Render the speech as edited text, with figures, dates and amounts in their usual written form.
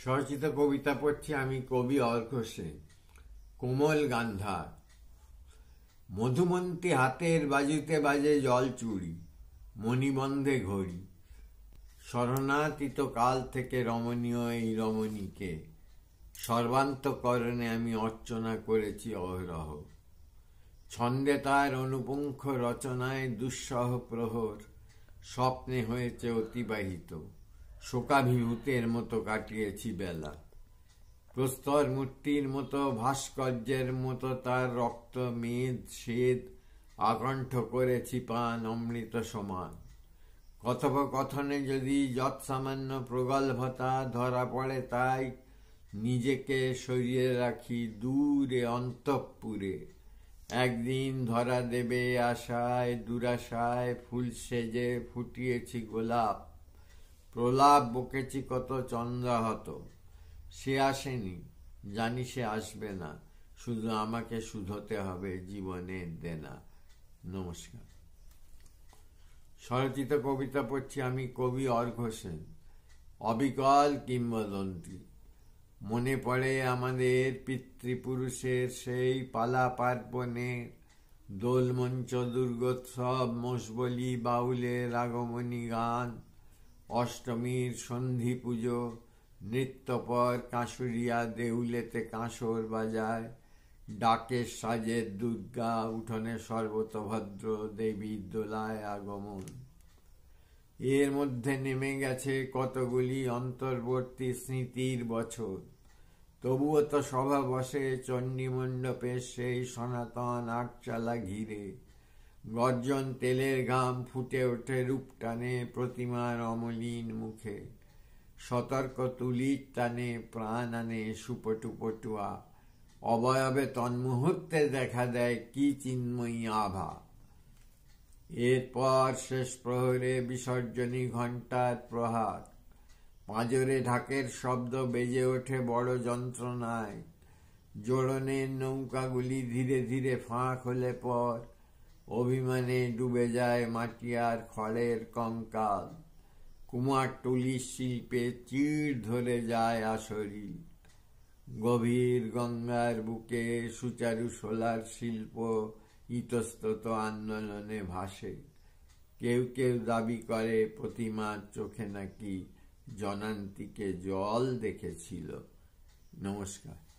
স্বরচিত কবিতা পড়ছি আমি, কবি অর্ঘ্য সেন। কোমল গান্ধার। মধুমন্তী হাতের বাজুতে বাজে জল চুড়ি, মণিবন্ধে ঘড়ি। শরণাতীত কাল থেকে রমণীয় এই রমণীকে সর্বান্তকরণে আমি অর্চনা করেছি অহরহ। ছন্দে তার অনুপুঙ্খ রচনায় দুঃসহ প্রহর স্বপ্নে হয়েছে অতিবাহিত। শোকাভিভূতের মতো কাটিয়েছি বেলা। প্রস্তর মূর্তির মতো, ভাস্কর্যের মতো তার রক্ত মেদ শ্বেদ আকণ্ঠ করেছি পান অমৃত সমান। কথোপকথনে যদি যৎসামান্য প্রগল্ভতা ধরা পড়ে, তাই নিজেকে সরিয়ে রাখি দূরে অন্তঃপুরে। একদিন ধরা দেবে আশায় দুরাশায় ফুল সেজে ফুটিয়েছি গোলাপ। প্রলাপ বকেছি কত চন্দ্রাহত। সে আসেনি, জানি সে আসবে না, শুধু আমাকে শুধোতে হবে জীবনের দেনা। নমস্কার। স্বরচিত কবিতা পড়ছি আমি, কবি অর্ঘ্য সেন। অবিকল কিংবদন্তি। মনে পড়ে আমাদের পিতৃপুরুষের সেই পালা পার্বণের দোলমঞ্চ, দুর্গোৎসব, মোষবলি, বাউলের আগমনী গান, অষ্টমীর সন্ধি পুজো, নৃত্যপর কাঁসুরিয়া দেউলেতে কাঁসর বাজায়, ডাকের সাজের দুর্গা, উঠোনে সর্বতভদ্র দেবীর দোলায় আগমন। এর মধ্যে নেমে গেছে কতগুলি অন্তর্বর্তী স্মৃতির বছর। তবুও তো সভা বসে চণ্ডীমণ্ডপের সেই সনাতন আটচালা ঘিরে। গর্জন তেলের ঘাম ফুটে ওঠে রূপটানে প্রতিমার অমলিন মুখে। সতর্ক তুলির টানে প্রাণ আনে সুপটুপটুয়া। অবয়বে তন্মুহূর্তে দেখা দেয় কি চিন্ময়ী আভা। এরপর শেষ প্রহরে বিসর্জনী ঘণ্টার প্রহার। পাঁজরে ঢাকের শব্দ বেজে ওঠে বড় যন্ত্রণায়। জোড়নের নৌকাগুলি ধীরে ধীরে ফাঁক হলে পর অভিমানে ডুবে যায় মাটি আর খড়ের কঙ্কাল। কুমারটুলির শিল্পে চিড় ধরে যায় আসরি। গভীর গঙ্গার বুকে সুচারু শোলার শিল্প ইতস্তত আন্দোলনে ভাসে। কেউ কেউ দাবি করে প্রতিমার চোখে নাকি জনান্তিকে জল দেখেছিল। নমস্কার।